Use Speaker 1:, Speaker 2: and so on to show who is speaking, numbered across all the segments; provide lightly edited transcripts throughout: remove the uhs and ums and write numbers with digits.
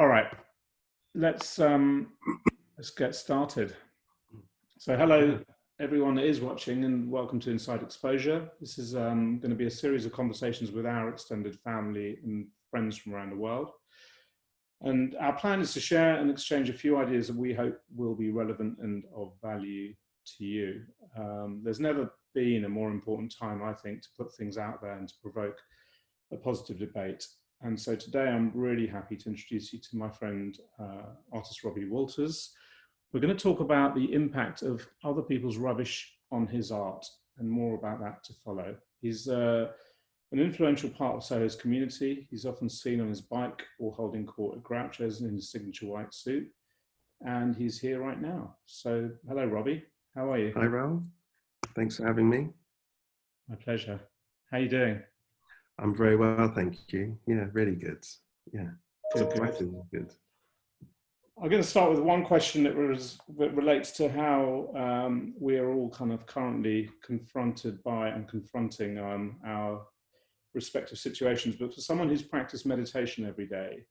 Speaker 1: All right, let's get started. So, hello everyone that is watching, and welcome to Inside Exposure. This is going to be a series of conversations with our extended family and friends from around the world. And our plan is to share and exchange a few ideas that we hope will be relevant and of value to you. There's never been a more important time, I think, to put things out there and to provoke a positive debate. And so today I'm really happy to introduce you to my friend, artist Robi Walters. We're going to talk about the impact of other people's rubbish on his art, and more about that to follow. He's an influential part of Soho's community. He's often seen on his bike or holding court at Groucho's in his signature white suit. And he's here right now. So hello, Robi. How are you?
Speaker 2: Hi, Raoul. Thanks for having me.
Speaker 1: My pleasure. How are you doing?
Speaker 2: I'm very well, thank you. Yeah, really good. Yeah,
Speaker 1: Good.
Speaker 2: good.
Speaker 1: I'm going to start with one question that relates to how we are all kind of currently confronted by and confronting our respective situations. But for someone who's practiced meditation every day,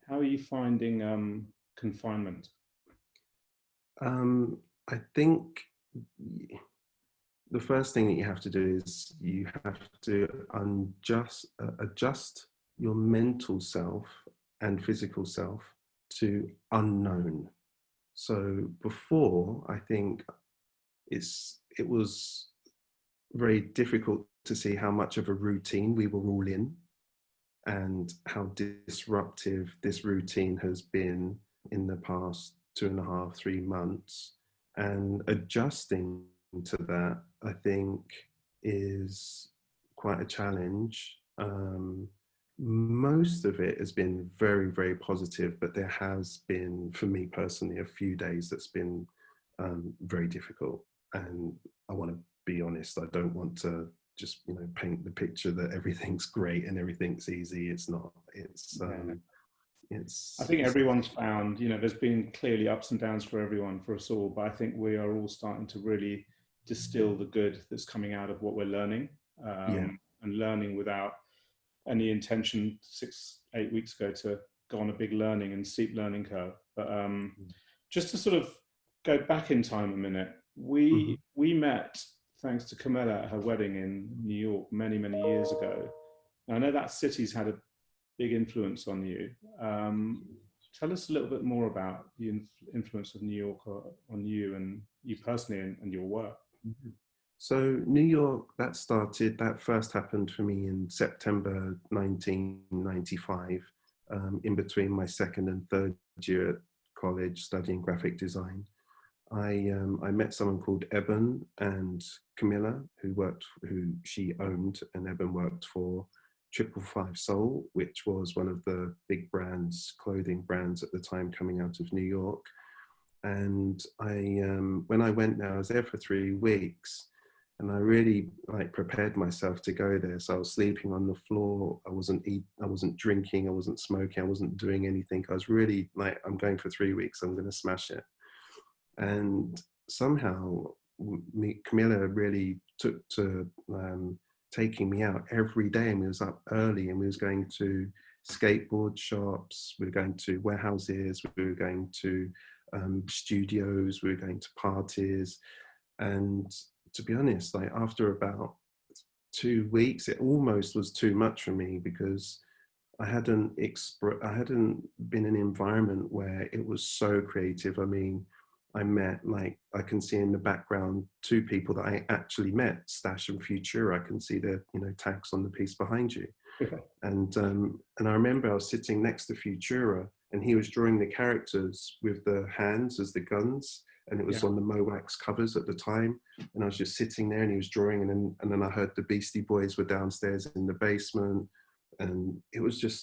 Speaker 1: how are you finding confinement?
Speaker 2: I think the first thing that you have to do is you have to adjust your mental self and physical self to unknown. So before, I think it was very difficult to see how much of a routine we were all in and how disruptive this routine has been in the past 2.5, 3 months. And adjusting to that, I think, is quite a challenge. Most of it has been very, very positive, but there has been, for me personally, a few days that's been very difficult. And I want to be honest, I don't want to just, paint the picture that everything's great and everything's easy. It's not.
Speaker 1: I think everyone's found, there's been clearly ups and downs for everyone, for us all, but I think we are all starting to really distill the good that's coming out of what we're learning, and learning without any intention 6-8 weeks ago to go on a big learning and steep learning curve. But just to sort of go back in time a minute, we met thanks to Camilla at her wedding in New York many, many years ago. And I know that city's had a big influence on you. Tell us a little bit more about the influence of New York on you and you personally and your work.
Speaker 2: So New York, that first happened for me in September 1995, in between my second and third year at college studying graphic design. I met someone called Eben and Camilla, who she owned, and Eben worked for 555 Soul, which was one of the big clothing brands at the time coming out of New York. And when I went there, I was there for 3 weeks, and I really prepared myself to go there. So I was sleeping on the floor. I wasn't drinking. I wasn't smoking. I wasn't doing anything. I was really I'm going for 3 weeks. I'm going to smash it. And somehow Camilla really took to taking me out every day, and we was up early, and we was going to skateboard shops, we were going to warehouses, we were going to studios, we were going to parties. And to be honest, after about 2 weeks, it almost was too much for me, because I hadn't been in an environment where it was so creative. I mean, I met, I can see in the background 2 people that I actually met, Stash and Futura. I can see their, tags on the piece behind you.
Speaker 1: Okay.
Speaker 2: And I remember I was sitting next to Futura, and he was drawing the characters with the hands as the guns, and it was on the Mowax covers at the time. And I was just sitting there, and he was drawing, and then I heard the Beastie Boys were downstairs in the basement, and it was just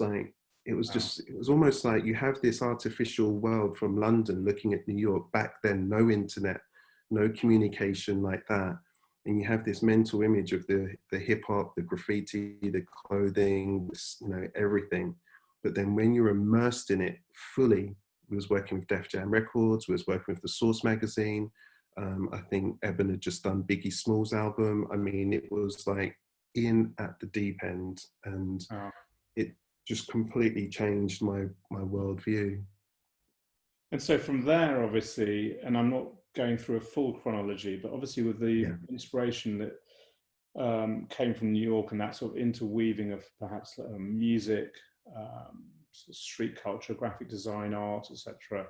Speaker 2: it was almost like you have this artificial world from London looking at New York. Back then, no internet, no communication like that. And you have this mental image of the hip hop, the graffiti, the clothing, everything. But then when you're immersed in it fully, we was working with Def Jam Records, we was working with the Source magazine. I think Eben had just done Biggie Smalls' album. I mean, it was in at the deep end. And just completely changed my worldview.
Speaker 1: And so from there, obviously, and I'm not going through a full chronology, but obviously with the
Speaker 2: Yeah,
Speaker 1: inspiration that came from New York and that sort of interweaving of perhaps music, sort of street culture, graphic design, art, etc.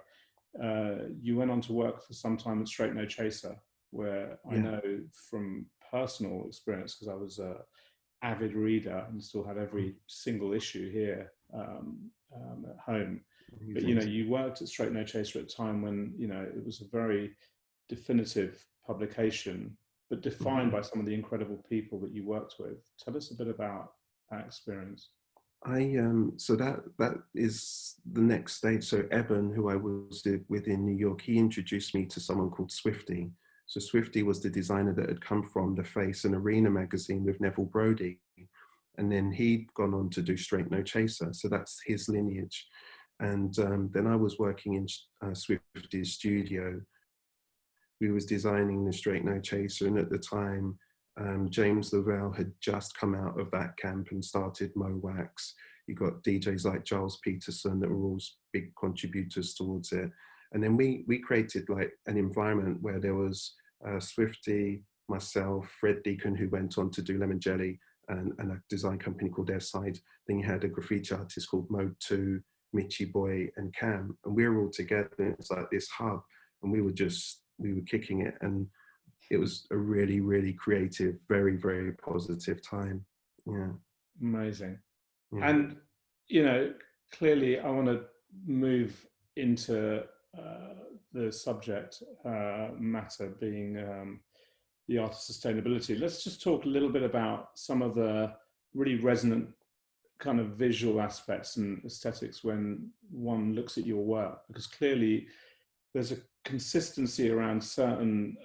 Speaker 1: You went on to work for some time at Straight No Chaser, where I
Speaker 2: yeah,
Speaker 1: know from personal experience, because I was a avid reader and still have every single issue here at home. But
Speaker 2: amazing.
Speaker 1: you worked at Straight No Chaser at a time when it was a very definitive publication, but defined
Speaker 2: Mhm.
Speaker 1: by some of the incredible people that you worked with. Tell us a bit about that experience.
Speaker 2: So that is the next stage. So Eben, who I was with in New York, he introduced me to someone called Swifty. So Swifty was the designer that had come from The Face and Arena magazine with Neville Brody, and then he'd gone on to do Straight No Chaser. So that's his lineage. And then I was working in Swifty's studio. We was designing the Straight No Chaser, and at the time, James Lavelle had just come out of that camp and started Mo Wax. You got DJs like Giles Peterson that were all big contributors towards it, and then we created like an environment where there was Swifty, myself, Fred Deacon, who went on to do Lemon Jelly, and a design company called Airside. Then you had a graffiti artist called Mode 2, Mitchy Boy, and Cam, and we were all together. And it's like this hub, and we were kicking it, and it was a really, really creative, very, very positive time. Yeah,
Speaker 1: Amazing.
Speaker 2: yeah.
Speaker 1: And, you know, clearly I want to move into the subject matter being the art of sustainability. Let's just talk a little bit about some of the really resonant kind of visual aspects and aesthetics when one looks at your work, because clearly there's a consistency around certain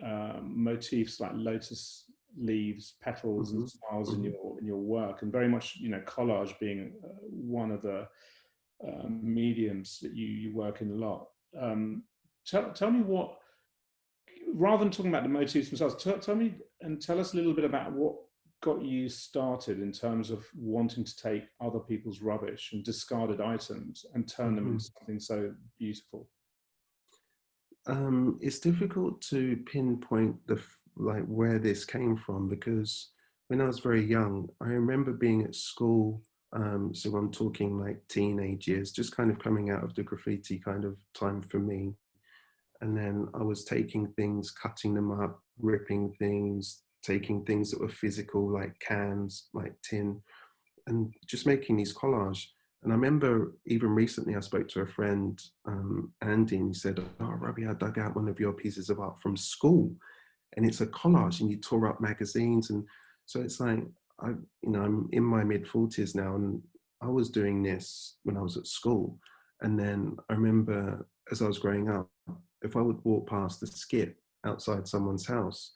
Speaker 1: motifs like lotus leaves, petals, and
Speaker 2: Mm-hmm.
Speaker 1: styles in
Speaker 2: Mm-hmm.
Speaker 1: your work, and very much collage being one of the mediums that you work in a lot. Tell me what, rather than talking about the motifs themselves, tell me and tell us a little bit about what got you started in terms of wanting to take other people's rubbish and discarded items and turn them
Speaker 2: Mm-hmm.
Speaker 1: into something so beautiful.
Speaker 2: It's difficult to pinpoint like where this came from, because when I was very young, I remember being at school. So I'm talking like teenage years, just kind of coming out of the graffiti kind of time for me. And then I was taking things, cutting them up, ripping things, taking things that were physical, like cans, like tin, and just making these collage. And I remember even recently I spoke to a friend, Andy, and he said, "Oh, Robbie, I dug out one of your pieces of art from school, and it's a collage, and you tore up magazines." And so it's like, I'm in my mid-40s now, and I was doing this when I was at school. And then I remember as I was growing up, if I would walk past a skip outside someone's house,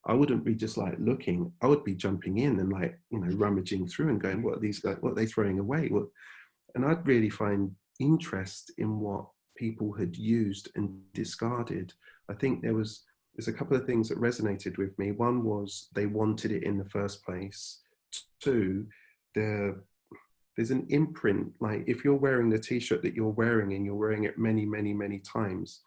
Speaker 2: I wouldn't be just like looking. I would be jumping in and like, rummaging through and going, what are these guys, what are they throwing away? And I'd really find interest in what people had used and discarded. I think there's a couple of things that resonated with me. One was they wanted it in the first place. Two, there's an imprint. Like if you're wearing the t-shirt that you're wearing and you're wearing it many, many, many times,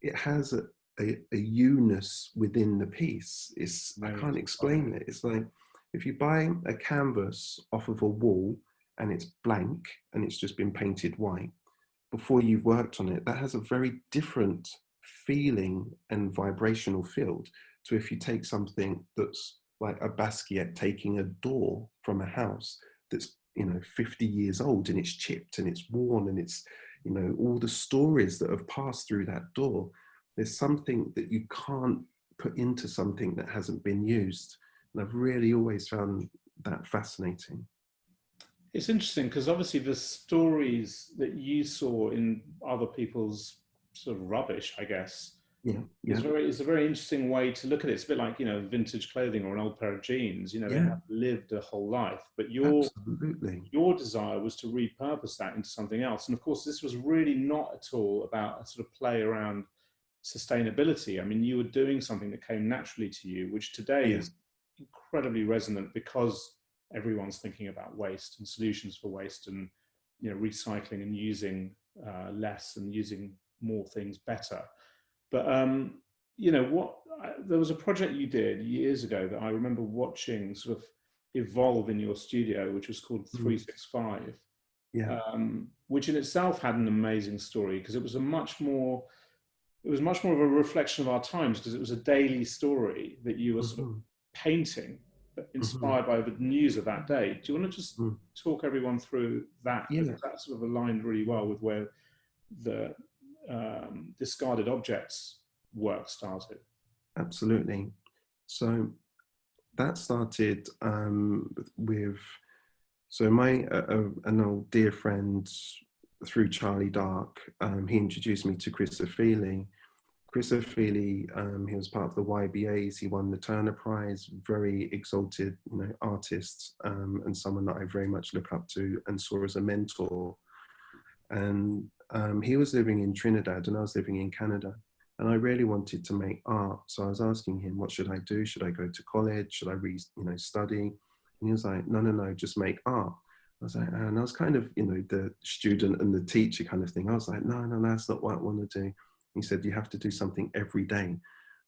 Speaker 2: it has a you-ness within the piece. I
Speaker 1: Very
Speaker 2: can't
Speaker 1: inspiring.
Speaker 2: explain it. It's like if you buy a canvas off of a wall and it's blank and it's just been painted white, before you've worked on it, that has a very different feeling and vibrational field to if you take something that's like a Basquiat taking a door from a house that's 50 years old, and it's chipped and it's worn, and it's all the stories that have passed through that door. There's something that you can't put into something that hasn't been used, and I've really always found that fascinating.
Speaker 1: It's interesting because obviously the stories that you saw in other people's sort of rubbish, I guess,
Speaker 2: Yeah,
Speaker 1: is
Speaker 2: yeah,
Speaker 1: very it's a very interesting way to look at it. It's a bit like vintage clothing or an old pair of jeans. They
Speaker 2: yeah,
Speaker 1: have lived a whole life, but
Speaker 2: absolutely.
Speaker 1: your desire was to repurpose that into something else. And of course, this was really not at all about a sort of play around sustainability. I mean, you were doing something that came naturally to you, which today
Speaker 2: Yeah,
Speaker 1: is incredibly resonant because everyone's thinking about waste and solutions for waste and recycling and using less and using more things better. But there was a project you did years ago that I remember watching sort of evolve in your studio, which was called 365.
Speaker 2: Yeah.
Speaker 1: Which in itself had an amazing story, because it was much more of a reflection of our times, because it was a daily story that you were sort of painting, inspired by the news of that day. Do you want to just talk everyone through that?
Speaker 2: Yeah.
Speaker 1: Because that sort of aligned really well with where the discarded objects work started.
Speaker 2: Absolutely. So that started with, so an old dear friend through Charlie Dark, he introduced me to Chris Ofili. Chris Ofili, he was part of the YBAs. He won the Turner Prize, very exalted, artist, and someone that I very much look up to and saw as a mentor. And he was living in Trinidad and I was living in Canada. And I really wanted to make art. So I was asking him, what should I do? Should I go to college? Should I study? And he was like, no, just make art. I was like, and I was kind of, the student and the teacher kind of thing. I was like, no, that's not what I want to do. He said, you have to do something every day. And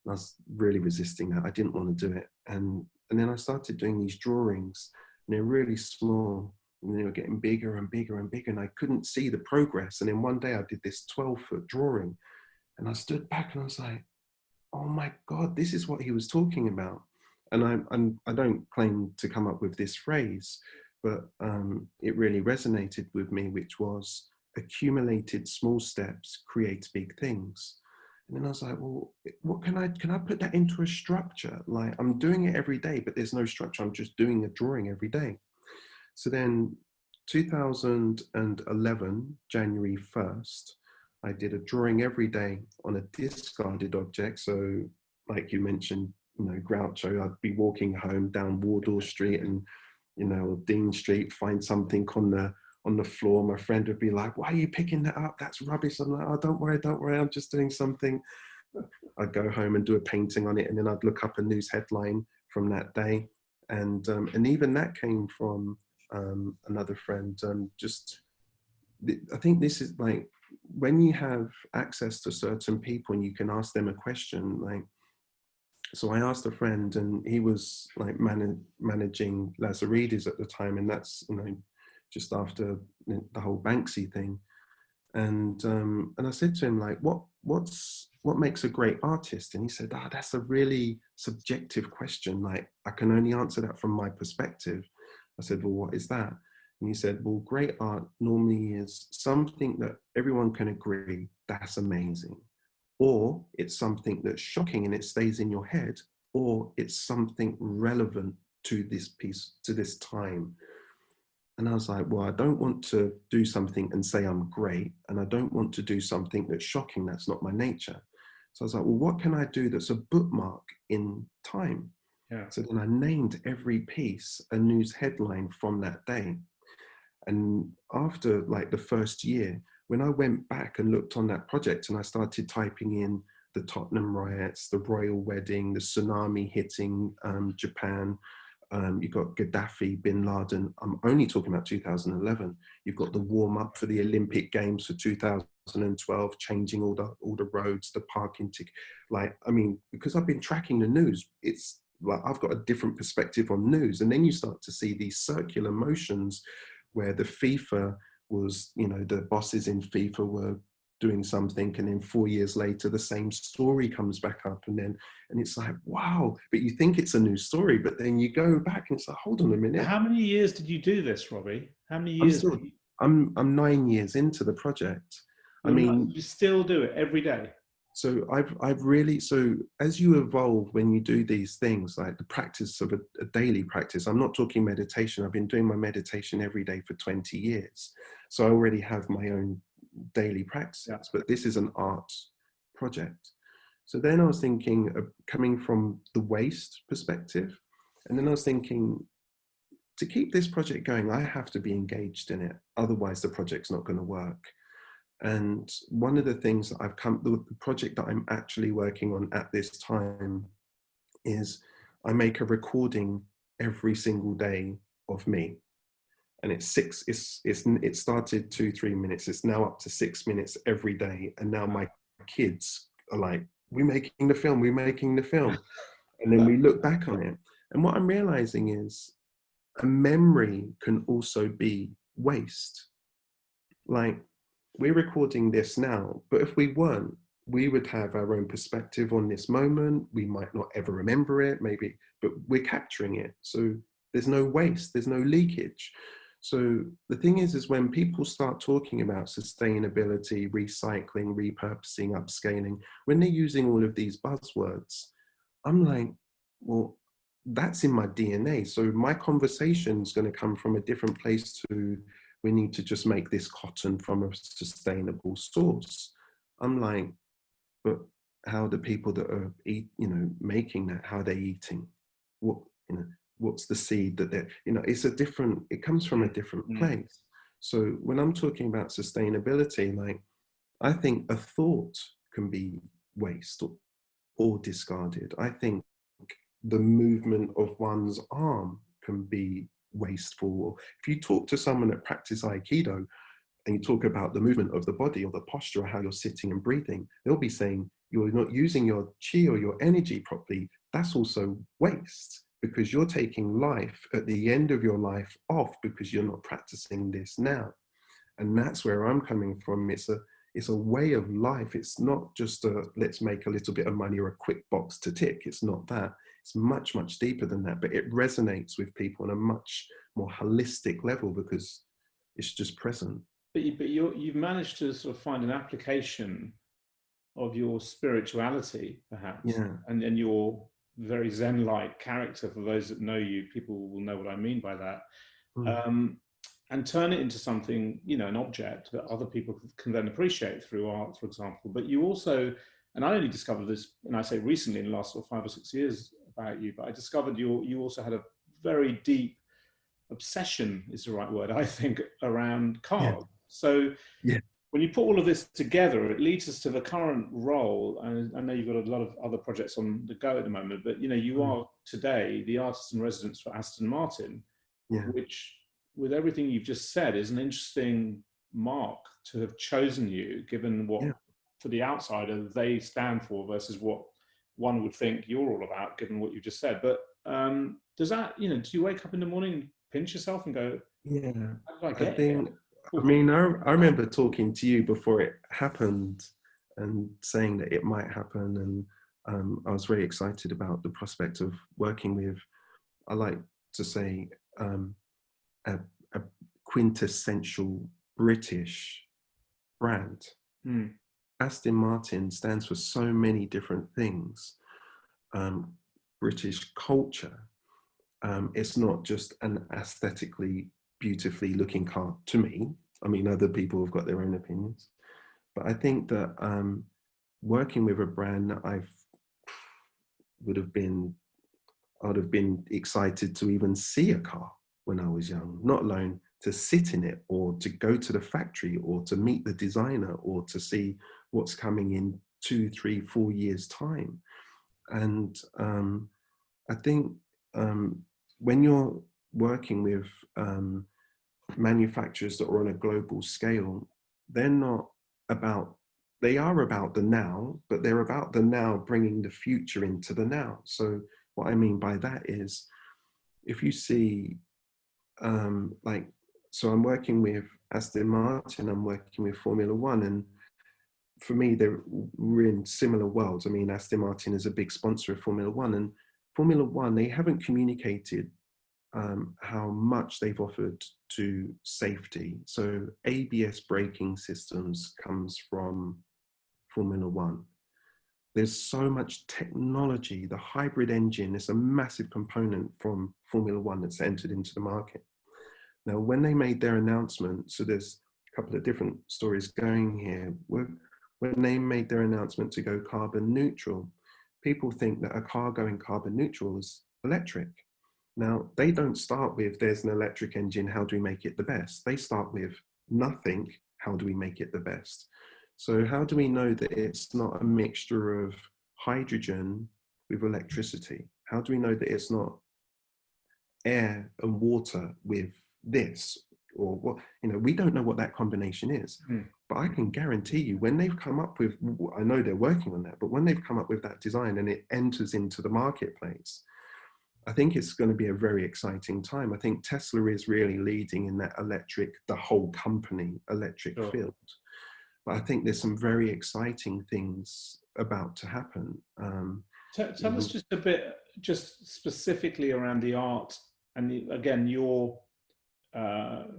Speaker 2: I was really resisting that. I didn't want to do it. And then I started doing these drawings, and they're really small, and they were getting bigger and bigger and bigger, and I couldn't see the progress. And then one day I did this 12-foot drawing, and I stood back and I was like, oh my God, this is what he was talking about. And I don't claim to come up with this phrase, but it really resonated with me, which was, accumulated small steps create big things. And then I was like, well, what can I put that into a structure? Like, I'm doing it every day, but there's no structure. I'm just doing a drawing every day. So then 2011, January 1st, I did a drawing every day on a discarded object. So like you mentioned, Groucho, I'd be walking home down Wardour Street and, Dean Street, find something on the floor. My friend would be like, why are you picking that up? That's rubbish. I'm like, oh, don't worry. I'm just doing something. I'd go home and do a painting on it. And then I'd look up a news headline from that day. And even that came from another friend. I think this is like, when you have access to certain people and you can ask them a question, like, so I asked a friend, and he was like managing Lazaridis at the time, and that's just after the whole Banksy thing, and I said to him, like, what makes a great artist? And he said, that's a really subjective question. Like, I can only answer that from my perspective. I said, well, what is that? And he said, well, great art normally is something that everyone can agree, that's amazing. Or it's something that's shocking and it stays in your head, or it's something relevant to this piece, to this time. And I was like, well, I don't want to do something and say I'm great, and I don't want to do something that's shocking. That's not my nature. So I was like, well, what can I do that's a bookmark in time?
Speaker 1: Yeah.
Speaker 2: So then I named every piece a news headline from that day. And after like the first year, when I went back and looked on that project and I started typing in the Tottenham riots, the royal wedding, the tsunami hitting Japan, you've got Gaddafi, Bin Laden. I'm only talking about 2011. You've got the warm up for the Olympic Games for 2012, changing all the roads, the parking ticket. Like, I mean, because I've been tracking the news, it's like I've got a different perspective on news. And then you start to see these circular motions where the FIFA was, the bosses in FIFA were doing something, and then 4 years later the same story comes back up, and it's like, wow, but you think it's a new story, but then you go back and it's like, hold on a minute.
Speaker 1: How many years did you do this, Robbie? How many years?
Speaker 2: I'm 9 years into the project.
Speaker 1: You still do it every day?
Speaker 2: So I've really, so as you evolve when you do these things, like the practice of a daily practice, I'm not talking meditation. I've been doing my meditation every day for 20 years. So I already have my own daily practice, yeah. But this is an art project. So then I was thinking of coming from the waste perspective. And then I was thinking, to keep this project going, I have to be engaged in it. Otherwise the project's not going to work. And one of the things that the project that I'm actually working on at this time is I make a recording every single day of me. and it started 2-3 minutes. It's now up to 6 minutes every day. And now my kids are like, we're making the film, we're making the film. And then we look back on it. And what I'm realizing is a memory can also be waste. Like, we're recording this now, but if we weren't, we would have our own perspective on this moment. We might not ever remember it, maybe, but we're capturing it. So there's no waste, there's no leakage. So the thing is when people start talking about sustainability, recycling, repurposing, upscaling, when they're using all of these buzzwords, I'm like, well, that's in my DNA. So my conversation is going to come from a different place to, we need to just make this cotton from a sustainable source. I'm like, but how the people that are making that, how they're eating, what's the seed that they're, it comes from a different place. So when I'm talking about sustainability, like, I think a thought can be waste or discarded. I think the movement of one's arm can be wasteful. If you talk to someone that practices Aikido and you talk about the movement of the body or the posture or how you're sitting and breathing, they'll be saying you're not using your chi or your energy properly. That's also waste, because you're taking life at the end of your life off because you're not practicing this now. And that's where I'm coming from. It's a way of life. It's not just let's make a little bit of money or a quick box to tick. It's not that. It's much, much deeper than that, but it resonates with people on a much more holistic level because it's just present.
Speaker 1: But you've managed to sort of find an application of your spirituality, perhaps,
Speaker 2: Yeah.
Speaker 1: and your very Zen-like character. For those that know you, people will know what I mean by that. And turn it into something, an object that other people can then appreciate through art, for example. But you also, and I only discovered this, and I say recently in the last sort of 5 or 6 years about you, but I discovered you also had a very deep obsession, is the right word, I think, around cars.
Speaker 2: Yeah.
Speaker 1: So
Speaker 2: yeah.
Speaker 1: When you put all of this together, it leads us to the current role. And I know you've got a lot of other projects on the go at the moment, but you are today the artist in residence for Aston Martin, which, with everything you've just said, is an interesting mark to have chosen you, given what, for the outsider, they stand for versus what one would think you're all about, given what you just said. But does that, do you wake up in the morning and pinch yourself and go, how did I get here?
Speaker 2: I mean, I remember talking to you before it happened and saying that it might happen. And I was very excited about the prospect of working with, I like to say, a quintessential British brand. Aston Martin stands for so many different things. British culture. It's not just an aesthetically beautifully looking car to me. I mean, other people have got their own opinions, but I think that working with a brand that I'd have been excited to even see a car when I was young, not alone to sit in it or to go to the factory or to meet the designer or to see what's coming in 2, 3, 4 years time. And I think when you're working with manufacturers that are on a global scale, they are about the now, but they're about the now bringing the future into the now. So what I mean by that is, if you see, so I'm working with Aston Martin, I'm working with Formula One, and for me, we're in similar worlds. I mean, Aston Martin is a big sponsor of Formula One, and Formula One, they haven't communicated how much they've offered to safety. So ABS braking systems comes from Formula One. There's so much technology. The hybrid engine is a massive component from Formula One that's entered into the market. Now, when they made their announcement, so there's a couple of different stories going here. When they made their announcement to go carbon neutral, people think that a car going carbon neutral is electric. Now, they don't start with, there's an electric engine, how do we make it the best? They start with nothing, how do we make it the best? So how do we know that it's not a mixture of hydrogen with electricity? How do we know that it's not air and water with this? or what, we don't know what that combination is. But I can guarantee you when they've come up with, I know they're working on that, but when they've come up with that design and it enters into the marketplace, I think it's going to be a very exciting time. I think Tesla is really leading in that the whole company electric field. But I think there's some very exciting things about to happen.
Speaker 1: Tell us just a bit, just specifically around the art, and again, your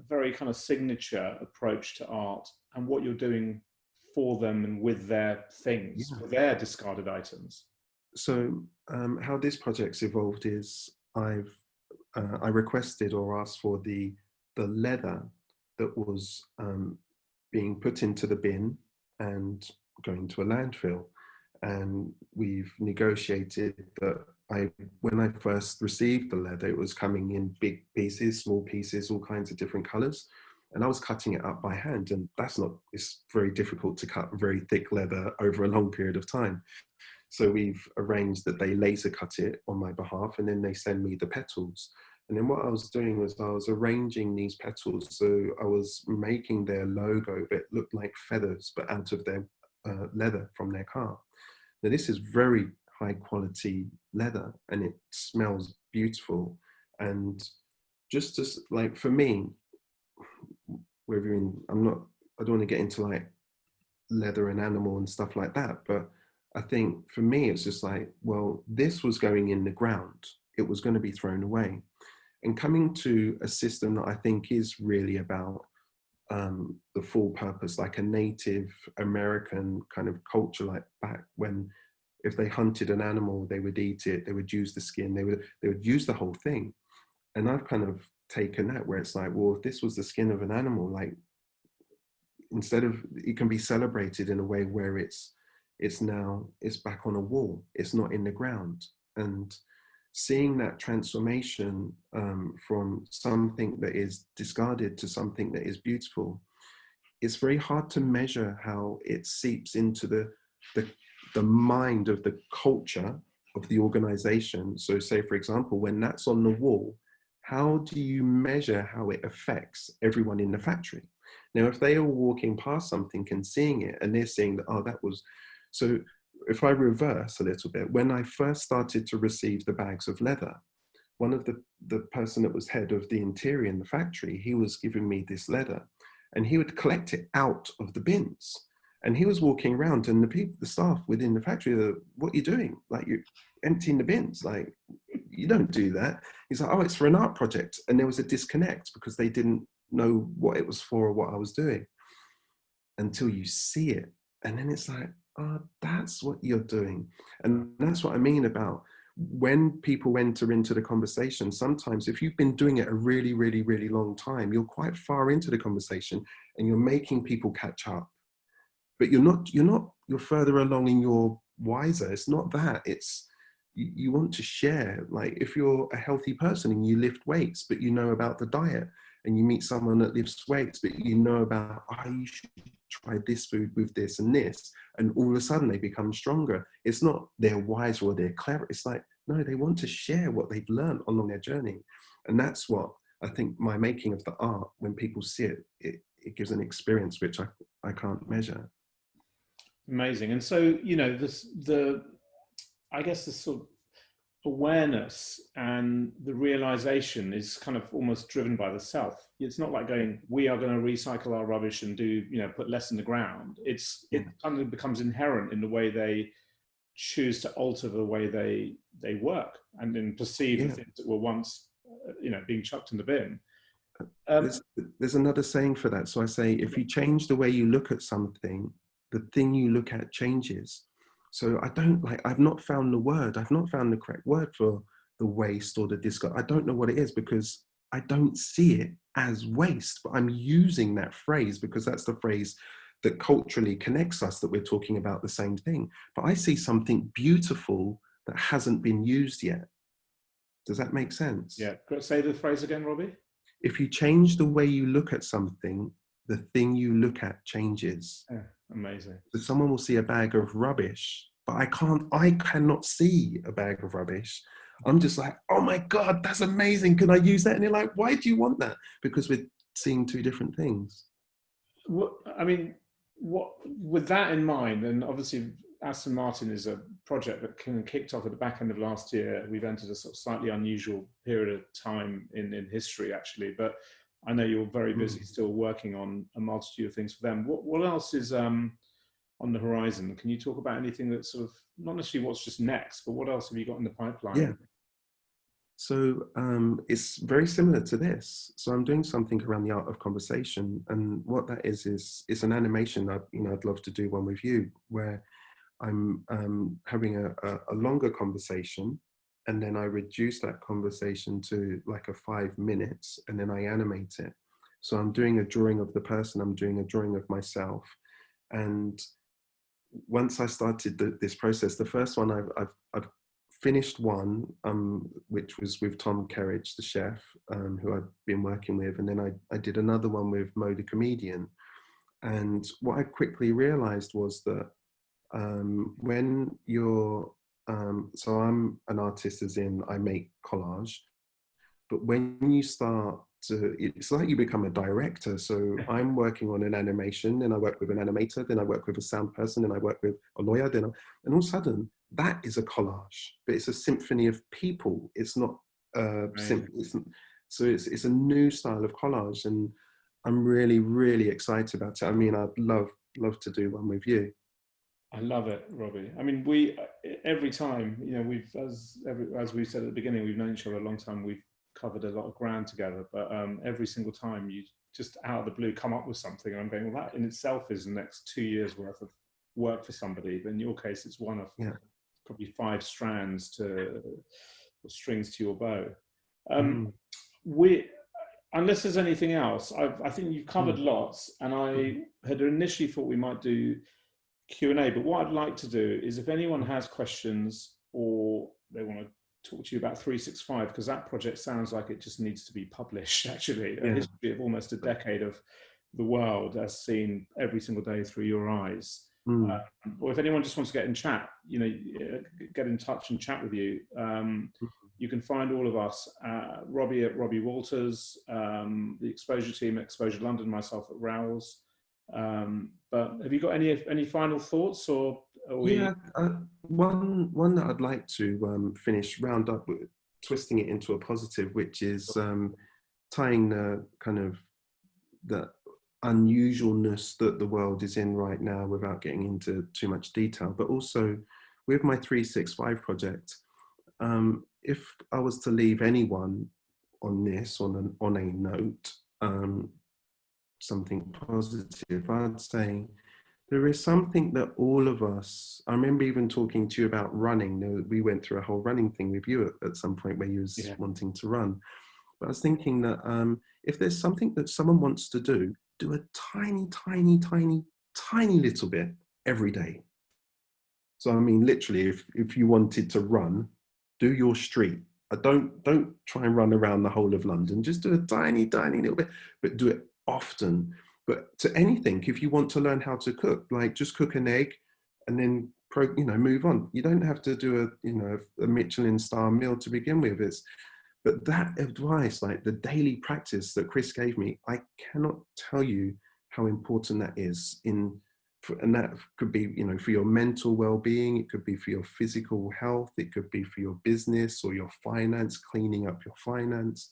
Speaker 1: very kind of signature approach to art and what you're doing for them and with their things, for their discarded items.
Speaker 2: So how this project's evolved is I requested or asked for the leather that was being put into the bin and going to a landfill. And we've negotiated that when I first received the leather, it was coming in big pieces, small pieces, all kinds of different colors. And I was cutting it up by hand, and it's very difficult to cut very thick leather over a long period of time. So we've arranged that they laser cut it on my behalf, and then they send me the petals. And then what I was doing was I was arranging these petals. So I was making their logo, but it looked like feathers, but out of their leather from their car. Now this is very high quality leather, and it smells beautiful. And just as like for me, I don't want to get into like leather and animal and stuff like that, but I think for me, it's just like, well, this was going in the ground. It was going to be thrown away. And coming to a system that I think is really about the full purpose, like a Native American kind of culture, like back when, if they hunted an animal, they would eat it, they would use the skin, they would use the whole thing. And I've kind of taken that where it's like, well, if this was the skin of an animal, like instead of, it can be celebrated in a way where it's back on a wall, it's not in the ground. And seeing that transformation from something that is discarded to something that is beautiful, it's very hard to measure how it seeps into the mind of the culture of the organization. So say, for example, when that's on the wall, how do you measure how it affects everyone in the factory? Now, if they are walking past something and seeing it and they're saying that, oh, that was, so if I reverse a little bit, when I first started to receive the bags of leather, one of the person that was head of the interior in the factory, he was giving me this leather and he would collect it out of the bins. And he was walking around and the staff within the factory, what are you doing? Like, you're emptying the bins. Like, you don't do that. He's like, oh, it's for an art project. And there was a disconnect because they didn't know what it was for or what I was doing until you see it. And then it's like, oh, that's what you're doing. And that's what I mean about when people enter into the conversation. Sometimes if you've been doing it a really, really, really long time, you're quite far into the conversation and you're making people catch up. But you're further along in your wiser. It's not that. It's, you want to share. Like if you're a healthy person and you lift weights, but you know about the diet, and you meet someone that lifts weights, but you know about, oh, you should try this food with this and this, and all of a sudden they become stronger. It's not they're wise or they're clever. It's like, no, they want to share what they've learned along their journey. And that's what I think my making of the art, when people see it, it gives an experience which I can't measure.
Speaker 1: Amazing. And so, you know, I guess the sort of awareness and the realization is kind of almost driven by the self. It's not like going, we are going to recycle our rubbish and do, you know, put less in the ground. It kind of becomes inherent in the way they choose to alter the way they work and then perceive the things that were once, you know, being chucked in the bin.
Speaker 2: There's another saying for that. So I say, if you change the way you look at something, the thing you look at changes. So I've not found the correct word for the waste or the discard. I don't know what it is because I don't see it as waste, but I'm using that phrase because that's the phrase that culturally connects us, that we're talking about the same thing. But I see something beautiful that hasn't been used yet. Does that make sense?
Speaker 1: Yeah. Say the phrase again, Robbie.
Speaker 2: If you change the way you look at something, the thing you look at changes.
Speaker 1: Yeah, amazing.
Speaker 2: So someone will see a bag of rubbish, but I cannot see a bag of rubbish. I'm just like, oh my God, that's amazing. Can I use that? And they're like, why do you want that? Because we're seeing two different things.
Speaker 1: What, I mean, what with that in mind, and obviously Aston Martin is a project that kind of kicked off at the back end of last year. We've entered a sort of slightly unusual period of time in history, actually. But I know you're very busy still working on a multitude of things for them. What else is on the horizon? Can you talk about anything that's sort of not necessarily what's just next, but what else have you got in the pipeline?
Speaker 2: Yeah. So it's very similar to this. So I'm doing something around the art of conversation, and what that is it's an animation that I'd love to do one with you, where I'm having a longer conversation, and then I reduce that conversation to like a 5 minutes, and then I animate it. So I'm doing a drawing of the person, I'm doing a drawing of myself, and once I started this process, the first one I've finished one, which was with Tom Kerridge, the chef, who I've been working with, and then I did another one with Mo, the comedian. And what I quickly realized was that when you're, so I'm an artist, as in I make collage, but when you start to, it's like you become a director. So I'm working on an animation, then I work with an animator, then I work with a sound person, then I work with a lawyer, and all of a sudden that is a collage, but it's a symphony of people. It's not so it's a new style of collage, and I'm really, really excited about it. I mean, I'd love to do one with you.
Speaker 1: I love it, Robbie. I mean, every time, we've, as we said at the beginning, we've known each other a long time. We've covered a lot of ground together, but every single time you just out of the blue come up with something, and I'm going, well, that in itself is the next 2 years worth of work for somebody. But in your case, it's one of probably 5 strands or strings to your bow. Unless there's anything else, I think you've covered lots, and I had initially thought we might do Q&A, but what I'd like to do is if anyone has questions or they want to talk to you about 365, because that project sounds like it just needs to be published, actually. A history of almost a decade of the world as seen every single day through your eyes. Or if anyone just wants to get in touch and chat with you, you can find all of us, Robbie at Robi Walters, the Exposure team at Exposure London, myself at Raoul's. But have you got any final thoughts, or are we?
Speaker 2: Yeah, one that I'd like to round up with, twisting it into a positive, which is tying the kind of the unusualness that the world is in right now, without getting into too much detail, but also with my 365 project. If I was to leave anyone on this on a note, something positive, I'd say there is something that all of us, I remember even talking to you about running. We went through a whole running thing with you at some point where you was wanting to run. But I was thinking that if there's something that someone wants to do a tiny, tiny, tiny, tiny little bit every day. So I mean, literally, if you wanted to run, do your street. Don't try and run around the whole of London. Just do a tiny, tiny little bit, but do it often. But to anything, if you want to learn how to cook, like just cook an egg and then move on. You don't have to do a Michelin star meal to begin with. But that advice, like the daily practice that Chris gave me, I cannot tell you how important that is and that could be, for your mental well-being, it could be for your physical health, it could be for your business or your finance, cleaning up your finance,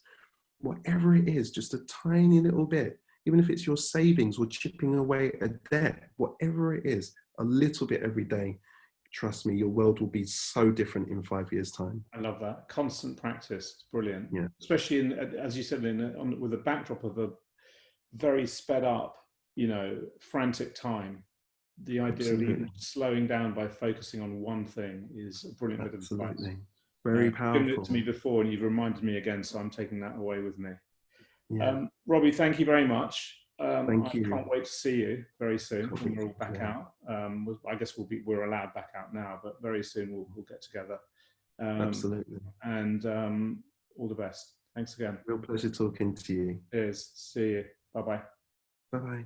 Speaker 2: whatever it is, just a tiny little bit, even if it's your savings or chipping away a debt, whatever it is, a little bit every day. Trust me, your world will be so different in 5 years' time.
Speaker 1: I love that. Constant practice. Brilliant.
Speaker 2: Yeah.
Speaker 1: Especially as you said, with a backdrop of a very sped up, frantic time. The idea of even slowing down by focusing on one thing is a brilliant bit of advice.
Speaker 2: Very powerful.
Speaker 1: You've given it to me before, and you've reminded me again, so I'm taking that away with me.
Speaker 2: Yeah.
Speaker 1: Robbie, thank you very much.
Speaker 2: Thank you.
Speaker 1: I can't wait to see you very soon when we're all back out. I guess we're allowed back out now, but very soon we'll get together.
Speaker 2: Absolutely.
Speaker 1: And all the best. Thanks again.
Speaker 2: Real pleasure talking to you.
Speaker 1: Cheers. See you. Bye-bye.
Speaker 2: Bye-bye.